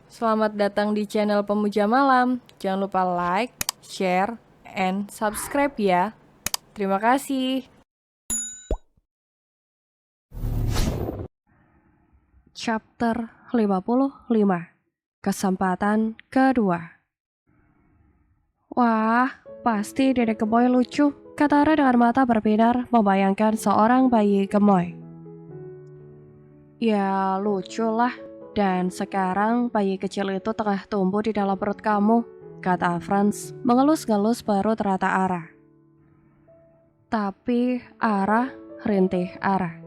Selamat datang di channel Pemuja Malam. Jangan lupa like, share, and subscribe ya. Terima kasih. Chapter 55. Kesempatan kedua. Wah, pasti Dedek Gemoy lucu, kata Ara dengan mata berbinar membayangkan seorang bayi gemoy. Ya, lucu lah. Dan sekarang bayi kecil itu tengah tumbuh di dalam perut kamu, kata Franz mengelus-ngelus perut rata Ara. Tapi Ara, rintih Ara.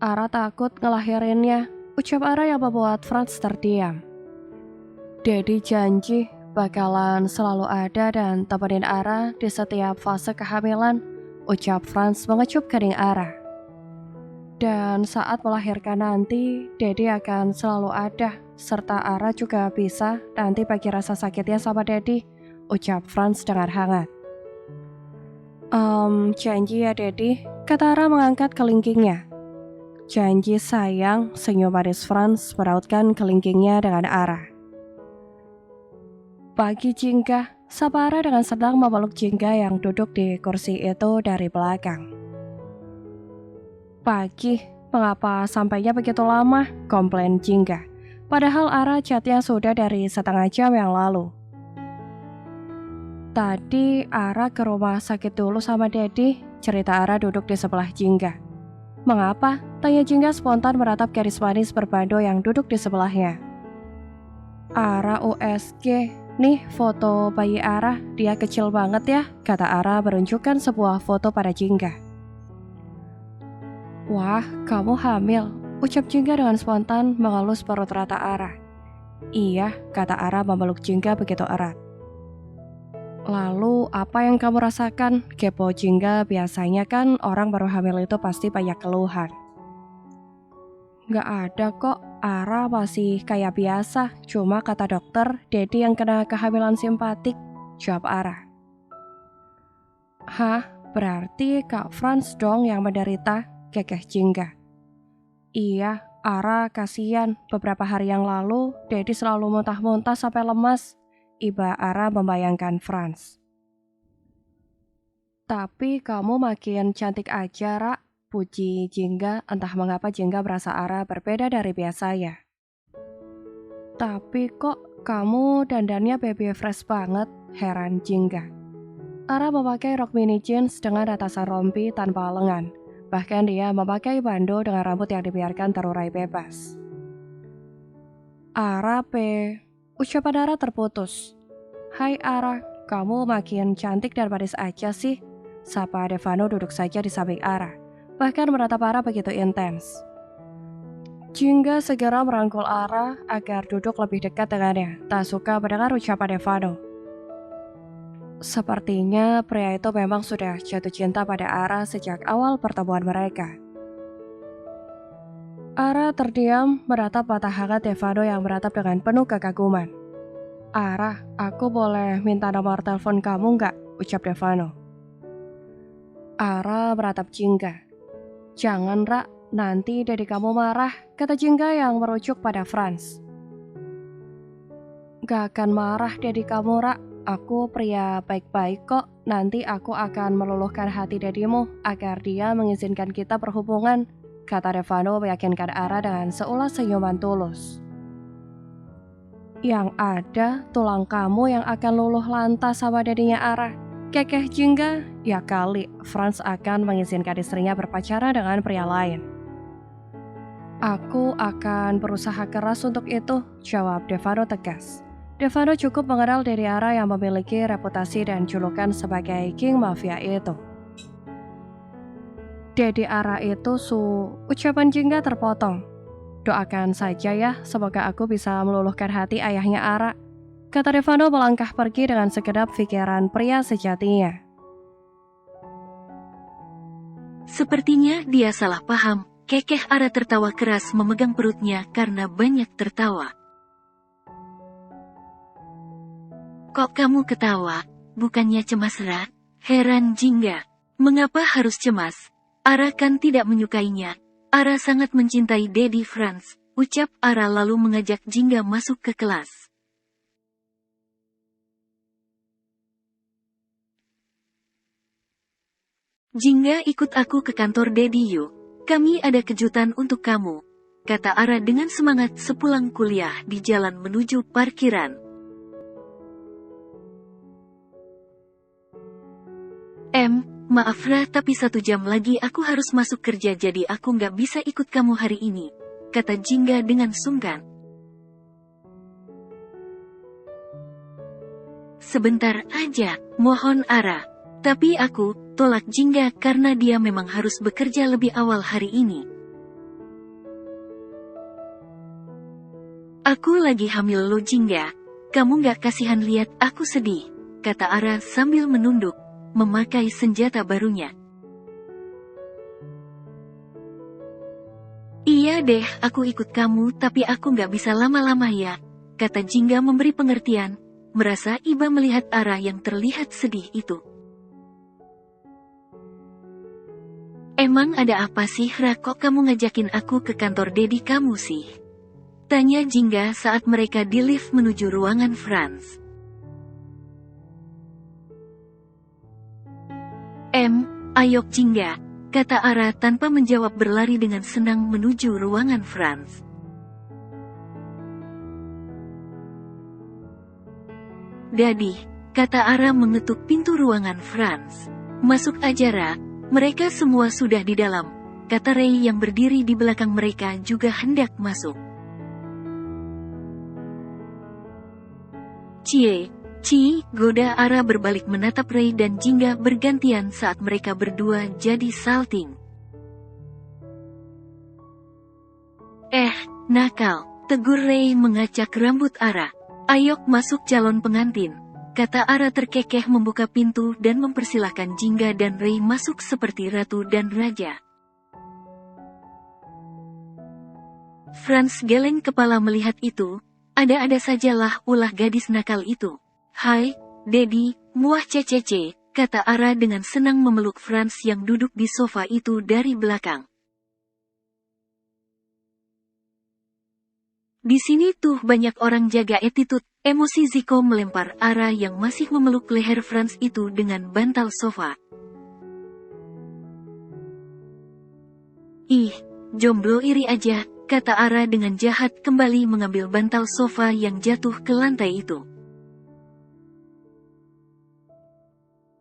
Ara takut ngelahirinnya, ucap Ara yang membuat Franz terdiam. Daddy janji bakalan selalu ada dan temenin Ara di setiap fase kehamilan, ucap Franz mengecup kening Ara. Dan saat melahirkan nanti, Daddy akan selalu ada, serta Ara juga bisa nanti bagi rasa sakitnya sama Daddy, ucap Franz dengan hangat. Janji ya Daddy, kata Ara mengangkat kelingkingnya. Janji sayang, senyum manis Franz merautkan kelingkingnya dengan Ara. Pagi Jingga, sapa Ara dengan senang memeluk Jingga yang duduk di kursi itu dari belakang. Pagi, mengapa sampainya begitu lama? Komplain Jingga. Padahal Ara chatnya sudah dari setengah jam yang lalu. Tadi Ara ke rumah sakit dulu sama Daddy, cerita Ara duduk di sebelah Jingga. Mengapa? Tanya Jingga spontan meratap garis manis berbando yang duduk di sebelahnya. Ara USG, nih foto bayi Ara, dia kecil banget ya, kata Ara menunjukkan sebuah foto pada Jingga. Wah, kamu hamil, ucap Jingga dengan spontan mengelus perut rata Ara. Iya, kata Ara memeluk Jingga begitu erat. Lalu apa yang kamu rasakan? Kepo Jingga, biasanya kan orang baru hamil itu pasti banyak keluhan. Gak ada kok, Ara masih kayak biasa, cuma kata dokter, Daddy yang kena kehamilan simpatik, jawab Ara. Hah, berarti Kak Franz dong yang menderita, kekeh Jingga. Iya, Ara kasihan, beberapa hari yang lalu, Daddy selalu muntah-muntah sampai lemas, iba Ara membayangkan Franz. Tapi kamu makin cantik aja, Ra, puji Jingga, entah mengapa Jingga merasa Ara berbeda dari biasanya. Tapi kok kamu dandannya baby fresh banget, heran Jingga. Ara memakai rok mini jeans dengan atasan rompi tanpa lengan. Bahkan dia memakai bando dengan rambut yang dibiarkan terurai bebas. Ara ucapan Ara terputus. Hai Ara, kamu makin cantik dan manis aja sih. Sapa Devano duduk saja di samping Ara, bahkan menatap Ara begitu intens. Jingga segera merangkul Ara agar duduk lebih dekat dengannya, tak suka mendengar ucapan Devano. Sepertinya pria itu memang sudah jatuh cinta pada Ara sejak awal pertemuan mereka. Ara terdiam menatap mata hangat Devano yang meratap dengan penuh kekaguman. Ara, aku boleh minta nomor telepon kamu nggak? Ucap Devano. Ara meratap Jingga. Jangan, Ra, nanti Daddy kamu marah, kata Jingga yang merujuk pada Franz. Gak akan marah Daddy kamu, Ra. Aku pria baik-baik kok, nanti aku akan meluluhkan hati Daddymu agar dia mengizinkan kita berhubungan, kata Devano meyakinkan Ara dengan seulas senyuman tulus. Yang ada, tulang kamu yang akan luluh lantas sama dadinya Ara, kekeh Jingga, ya kali Franz akan mengizinkan istrinya berpacaran dengan pria lain. Aku akan berusaha keras untuk itu, jawab Devano tegas. Devano cukup mengenal diri Ara yang memiliki reputasi dan julukan sebagai King Mafia itu. Daddy Ara itu ucapan Jingga terpotong. Doakan saja ya, semoga aku bisa meluluhkan hati ayahnya Ara, kata Devano melangkah pergi dengan sekedap pikiran pria sejatinya. Sepertinya dia salah paham, kekeh Ara tertawa keras memegang perutnya karena banyak tertawa. Kok kamu ketawa? Bukannya cemas, Ra? Heran Jingga. Mengapa harus cemas? Ara kan tidak menyukainya. Ara sangat mencintai Daddy Franz. ucap Ara lalu mengajak Jingga masuk ke kelas. Jingga, ikut aku ke kantor Daddy yuk. Kami ada kejutan untuk kamu, kata Ara dengan semangat sepulang kuliah di jalan menuju parkiran. Maaf Ra, tapi 1 jam lagi aku harus masuk kerja jadi aku nggak bisa ikut kamu hari ini, kata Jingga dengan sungkan. Sebentar aja, mohon Ara. Tapi aku tolak Jingga karena dia memang harus bekerja lebih awal hari ini. Aku lagi hamil lo Jingga, kamu nggak kasihan lihat aku sedih, kata Ara sambil menunduk, memakai senjata barunya. Iya deh, aku ikut kamu tapi aku nggak bisa lama-lama ya, kata Jingga memberi pengertian, merasa iba melihat Ara yang terlihat sedih itu. Emang ada apa sih Ra, kok kamu ngajakin aku ke kantor Daddy kamu sih? Tanya Jingga saat mereka di lift menuju ruangan Franz. Ayo Jingga, kata Ara tanpa menjawab berlari dengan senang menuju ruangan Franz. Daddy, kata Ara mengetuk pintu ruangan Franz. Masuk aja Ra, mereka semua sudah di dalam, kata Ray yang berdiri di belakang mereka juga hendak masuk. Goda Ara berbalik menatap Ray dan Jingga bergantian saat mereka berdua jadi salting. Nakal, tegur Ray mengacak rambut Ara. Ayok masuk calon pengantin, kata Ara terkekeh membuka pintu dan mempersilahkan Jingga dan Ray masuk seperti ratu dan raja. Franz geleng kepala melihat itu, ada-ada sajalah ulah gadis nakal itu. Hai, Daddy, muah cecece, kata Ara dengan senang memeluk Franz yang duduk di sofa itu dari belakang. Di sini tuh banyak orang jaga attitude, emosi Ziko melempar Ara yang masih memeluk leher Franz itu dengan bantal sofa. Ih, jomblo iri aja, kata Ara dengan jahat kembali mengambil bantal sofa yang jatuh ke lantai itu.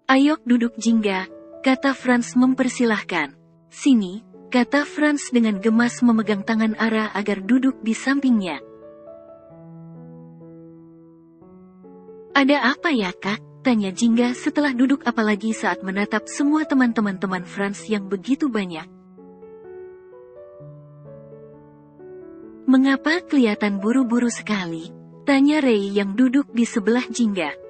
Ayok duduk Jingga, kata Franz mempersilahkan. Sini, kata Franz dengan gemas memegang tangan Ara agar duduk di sampingnya. Ada apa ya Kak? Tanya Jingga setelah duduk apalagi saat menatap semua teman-teman Franz yang begitu banyak. Mengapa kelihatan buru-buru sekali? Tanya Ray yang duduk di sebelah Jingga.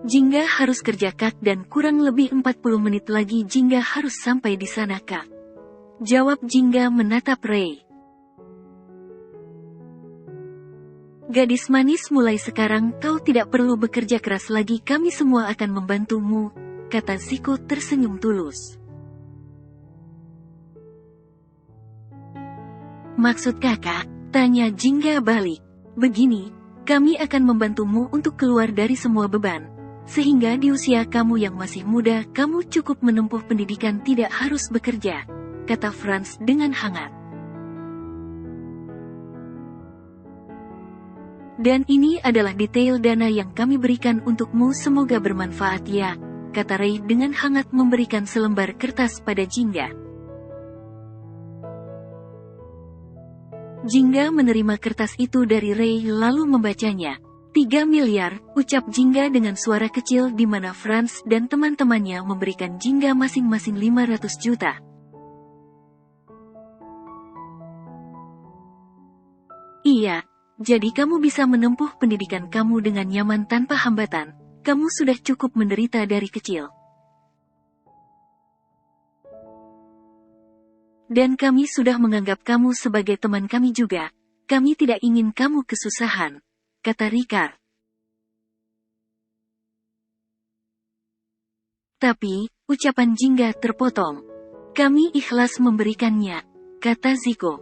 Jingga harus kerja Kak dan kurang lebih 40 menit lagi Jingga harus sampai di sana Kak. Jawab Jingga menatap Ray. Gadis manis, mulai sekarang kau tidak perlu bekerja keras lagi, kami semua akan membantumu, kata Ziko tersenyum tulus. Maksud kakak? Tanya Jingga balik. Begini, kami akan membantumu untuk keluar dari semua beban. Sehingga di usia kamu yang masih muda, kamu cukup menempuh pendidikan tidak harus bekerja, kata Franz dengan hangat. Dan ini adalah detail dana yang kami berikan untukmu, semoga bermanfaat ya, kata Ray dengan hangat memberikan selembar kertas pada Jingga. Jingga menerima kertas itu dari Ray lalu membacanya. 3 miliar, ucap Jingga dengan suara kecil di mana Franz dan teman-temannya memberikan Jingga masing-masing 500 juta. Iya, jadi kamu bisa menempuh pendidikan kamu dengan nyaman tanpa hambatan, kamu sudah cukup menderita dari kecil. Dan kami sudah menganggap kamu sebagai teman kami juga, kami tidak ingin kamu kesusahan, kata Ricard. Tapi, ucapan Jingga terpotong. Kami ikhlas memberikannya, kata Ziko.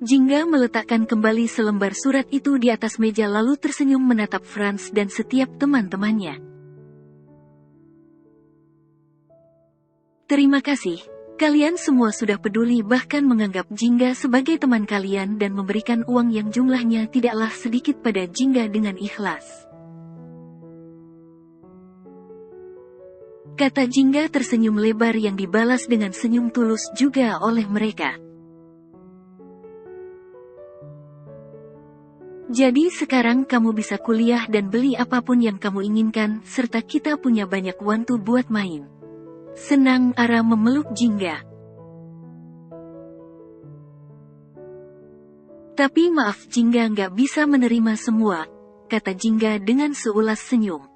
Jingga meletakkan kembali selembar surat itu di atas meja lalu tersenyum menatap Franz dan setiap teman-temannya. Terima kasih, kalian semua sudah peduli bahkan menganggap Jingga sebagai teman kalian dan memberikan uang yang jumlahnya tidaklah sedikit pada Jingga dengan ikhlas. Kata Jingga tersenyum lebar yang dibalas dengan senyum tulus juga oleh mereka. Jadi sekarang kamu bisa kuliah dan beli apapun yang kamu inginkan, serta kita punya banyak wantu buat main. Senang Ara memeluk Jingga. Tapi maaf Jingga nggak bisa menerima semua, kata Jingga dengan seulas senyum.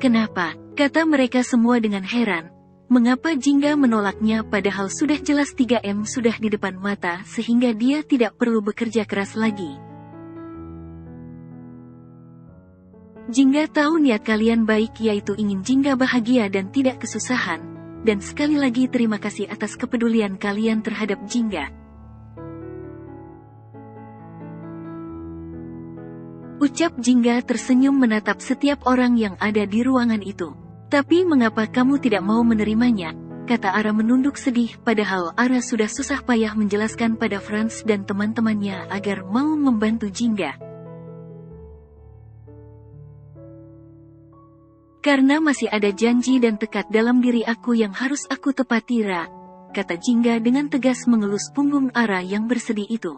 Kenapa? Kata mereka semua dengan heran. Mengapa Jingga menolaknya padahal sudah jelas 3M sudah di depan mata sehingga dia tidak perlu bekerja keras lagi. Jingga tahu niat kalian baik yaitu ingin Jingga bahagia dan tidak kesusahan, dan sekali lagi terima kasih atas kepedulian kalian terhadap Jingga. Ucap Jingga tersenyum menatap setiap orang yang ada di ruangan itu. Tapi mengapa kamu tidak mau menerimanya? Kata Ara menunduk sedih padahal Ara sudah susah payah menjelaskan pada Franz dan teman-temannya agar mau membantu Jingga. Karena masih ada janji dan tekad dalam diri aku yang harus aku tepati Ra, kata Jingga dengan tegas mengelus punggung Ara yang bersedih itu.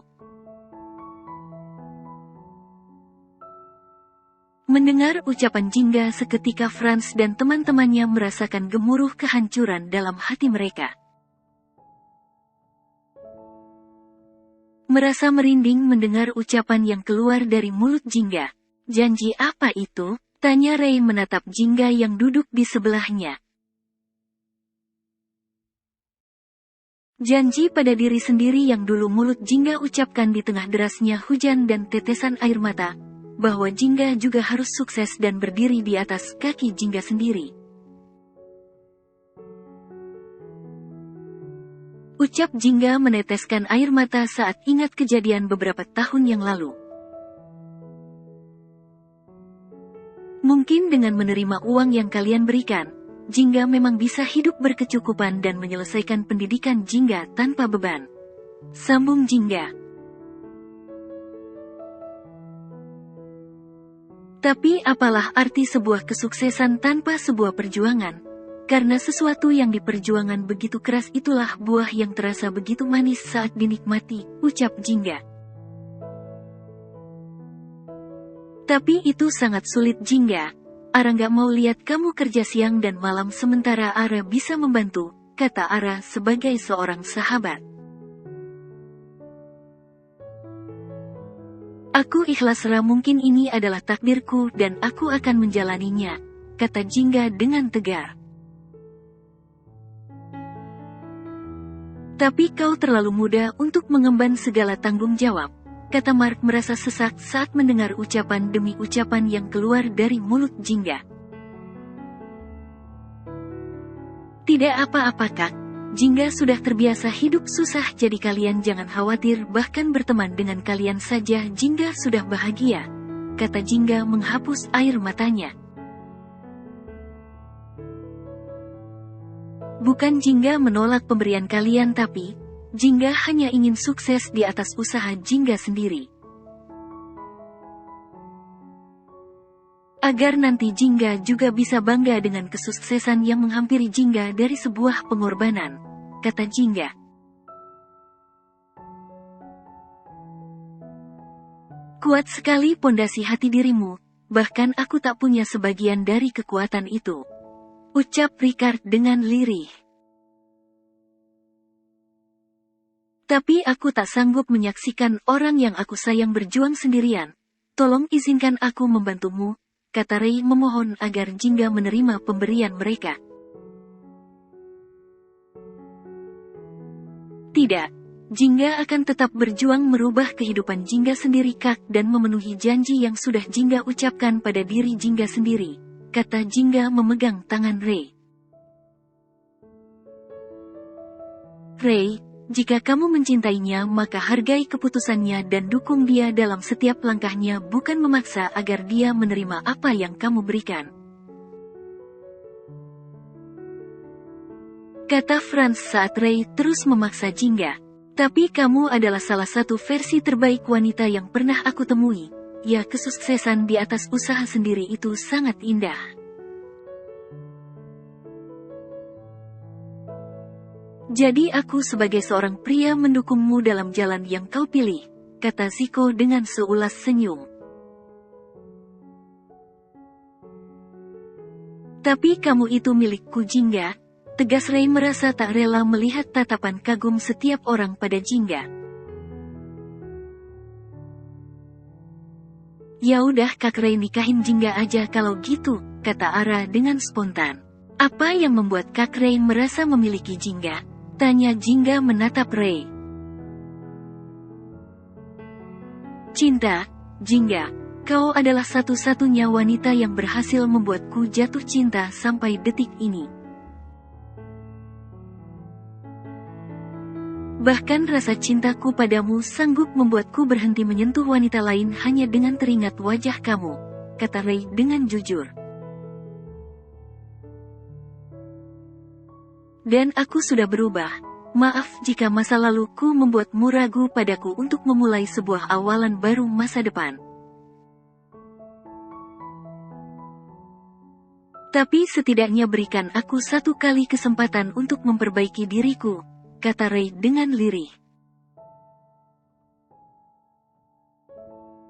Mendengar ucapan Jingga seketika Franz dan teman-temannya merasakan gemuruh kehancuran dalam hati mereka. Merasa merinding mendengar ucapan yang keluar dari mulut Jingga. Janji apa itu? Tanya Ray menatap Jingga yang duduk di sebelahnya. Janji pada diri sendiri yang dulu mulut Jingga ucapkan di tengah derasnya hujan dan tetesan air mata, bahwa Jingga juga harus sukses dan berdiri di atas kaki Jingga sendiri. Ucap Jingga meneteskan air mata saat ingat kejadian beberapa tahun yang lalu. Mungkin dengan menerima uang yang kalian berikan, Jingga memang bisa hidup berkecukupan dan menyelesaikan pendidikan Jingga tanpa beban. Sambung Jingga. Tapi apalah arti sebuah kesuksesan tanpa sebuah perjuangan? Karena sesuatu yang diperjuangan begitu keras itulah buah yang terasa begitu manis saat dinikmati, ucap Jingga. Tapi itu sangat sulit Jingga. Ara nggak mau lihat kamu kerja siang dan malam sementara Ara bisa membantu, kata Ara sebagai seorang sahabat. Aku ikhlas Ra, mungkin ini adalah takdirku dan aku akan menjalaninya, kata Jingga dengan tegar. Tapi kau terlalu muda untuk mengemban segala tanggung jawab, kata Mark merasa sesak saat mendengar ucapan demi ucapan yang keluar dari mulut Jingga. Tidak apa-apa Kak, Jingga sudah terbiasa hidup susah jadi kalian jangan khawatir bahkan berteman dengan kalian saja Jingga sudah bahagia, kata Jingga menghapus air matanya. Bukan Jingga menolak pemberian kalian tapi Jingga hanya ingin sukses di atas usaha Jingga sendiri. Agar nanti Jingga juga bisa bangga dengan kesuksesan yang menghampiri Jingga dari sebuah pengorbanan, kata Jingga. Kuat sekali pondasi hati dirimu, bahkan aku tak punya sebagian dari kekuatan itu, ucap Ricard dengan lirih. Tapi aku tak sanggup menyaksikan orang yang aku sayang berjuang sendirian. Tolong izinkan aku membantumu, kata Ray memohon agar Jingga menerima pemberian mereka. Tidak, Jingga akan tetap berjuang merubah kehidupan Jingga sendiri Kak dan memenuhi janji yang sudah Jingga ucapkan pada diri Jingga sendiri, kata Jingga memegang tangan Ray. Ray, jika kamu mencintainya maka hargai keputusannya dan dukung dia dalam setiap langkahnya, bukan memaksa agar dia menerima apa yang kamu berikan, kata Franz saat Ray terus memaksa Jingga. Tapi kamu adalah salah satu versi terbaik wanita yang pernah aku temui. Ya, kesuksesan di atas usaha sendiri itu sangat indah. Jadi aku sebagai seorang pria mendukungmu dalam jalan yang kau pilih, kata Zico dengan seulas senyum. Tapi kamu itu milikku Jingga, tegas Ray merasa tak rela melihat tatapan kagum setiap orang pada Jingga. Ya udah Kak Ray, nikahin Jingga aja kalau gitu, kata Ara dengan spontan. Apa yang membuat Kak Ray merasa memiliki Jingga? Tanya Jingga menatap Ray. Cinta, Jingga, kau adalah satu-satunya wanita yang berhasil membuatku jatuh cinta sampai detik ini. Bahkan rasa cintaku padamu sanggup membuatku berhenti menyentuh wanita lain hanya dengan teringat wajah kamu, kata Ray dengan jujur. Dan aku sudah berubah. Maaf jika masa laluku membuatmu ragu padaku untuk memulai sebuah awalan baru masa depan. Tapi setidaknya berikan aku satu kali kesempatan untuk memperbaiki diriku, kata Ray dengan lirih.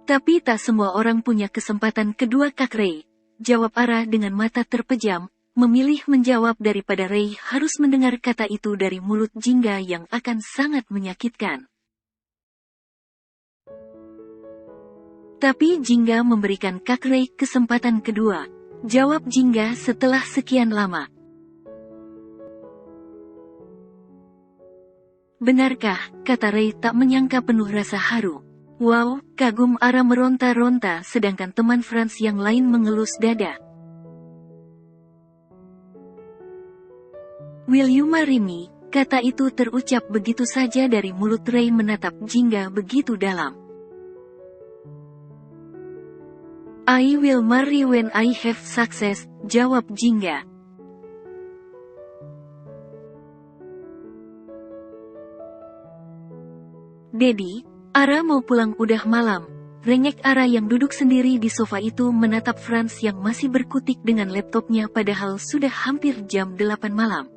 Tapi tak semua orang punya kesempatan kedua Kak Ray, jawab Ara dengan mata terpejam, memilih menjawab daripada Ray harus mendengar kata itu dari mulut Jingga yang akan sangat menyakitkan. Tapi Jingga memberikan Kak Ray kesempatan kedua, jawab Jingga setelah sekian lama. Benarkah, kata Ray tak menyangka penuh rasa haru. Wow, kagum Ara meronta-ronta sedangkan teman Franz yang lain mengelus dada. Will you marry me? Kata itu terucap begitu saja dari mulut Ray menatap Jingga begitu dalam. I will marry when I have success, jawab Jingga. Dedi, Ara mau pulang udah malam. Rengek Ara yang duduk sendiri di sofa itu menatap Franz yang masih berkutik dengan laptopnya padahal sudah hampir jam 8 malam.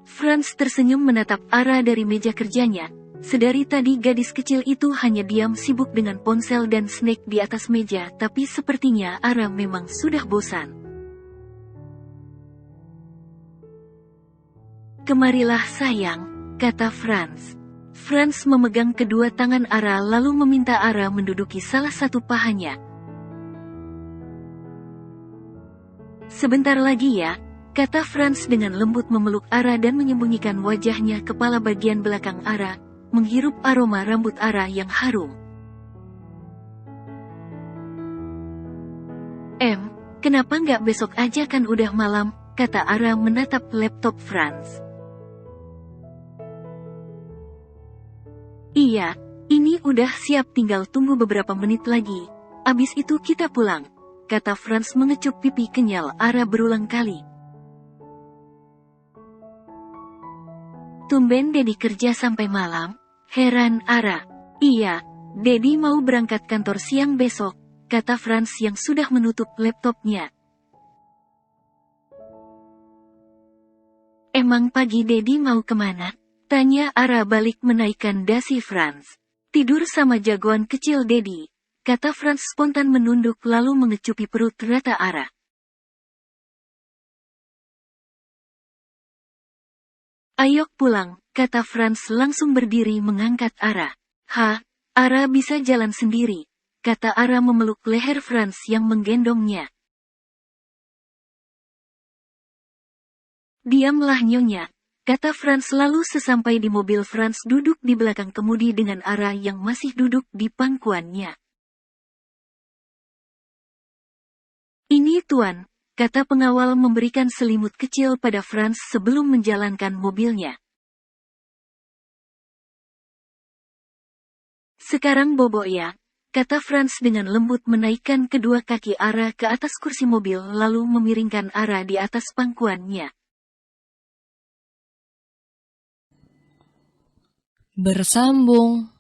Franz tersenyum menatap Ara dari meja kerjanya. Sedari tadi gadis kecil itu hanya diam sibuk dengan ponsel dan snack di atas meja, tapi sepertinya Ara memang sudah bosan. Kemarilah sayang, kata Franz. Franz memegang kedua tangan Ara lalu meminta Ara menduduki salah satu pahanya. Sebentar lagi ya, kata Franz dengan lembut memeluk Ara dan menyembunyikan wajahnya kepala bagian belakang Ara, menghirup aroma rambut Ara yang harum. Kenapa nggak besok aja kan udah malam, kata Ara menatap laptop Franz. Iya, ini udah siap tinggal tunggu beberapa menit lagi. Abis itu kita pulang, kata Franz mengecup pipi kenyal Ara berulang kali. Tumben Dedi kerja sampai malam, heran Ara. Iya, Dedi mau berangkat kantor siang besok, kata Franz yang sudah menutup laptopnya. Emang pagi Dedi mau kemana? Tanya Ara balik menaikkan dasi Franz. Tidur sama jagoan kecil Dedi, kata Franz spontan menunduk lalu mengecupi perut rata Ara. Ayo pulang, kata Franz langsung berdiri mengangkat Ara. Ara bisa jalan sendiri, kata Ara memeluk leher Franz yang menggendongnya. Diamlah Nyonya, kata Franz lalu sesampai di mobil Franz duduk di belakang kemudi dengan Ara yang masih duduk di pangkuannya. Ini tuan, kata pengawal memberikan selimut kecil pada Franz sebelum menjalankan mobilnya. Sekarang bobok ya, kata Franz dengan lembut menaikkan kedua kaki Ara ke atas kursi mobil lalu memiringkan Ara di atas pangkuannya. Bersambung.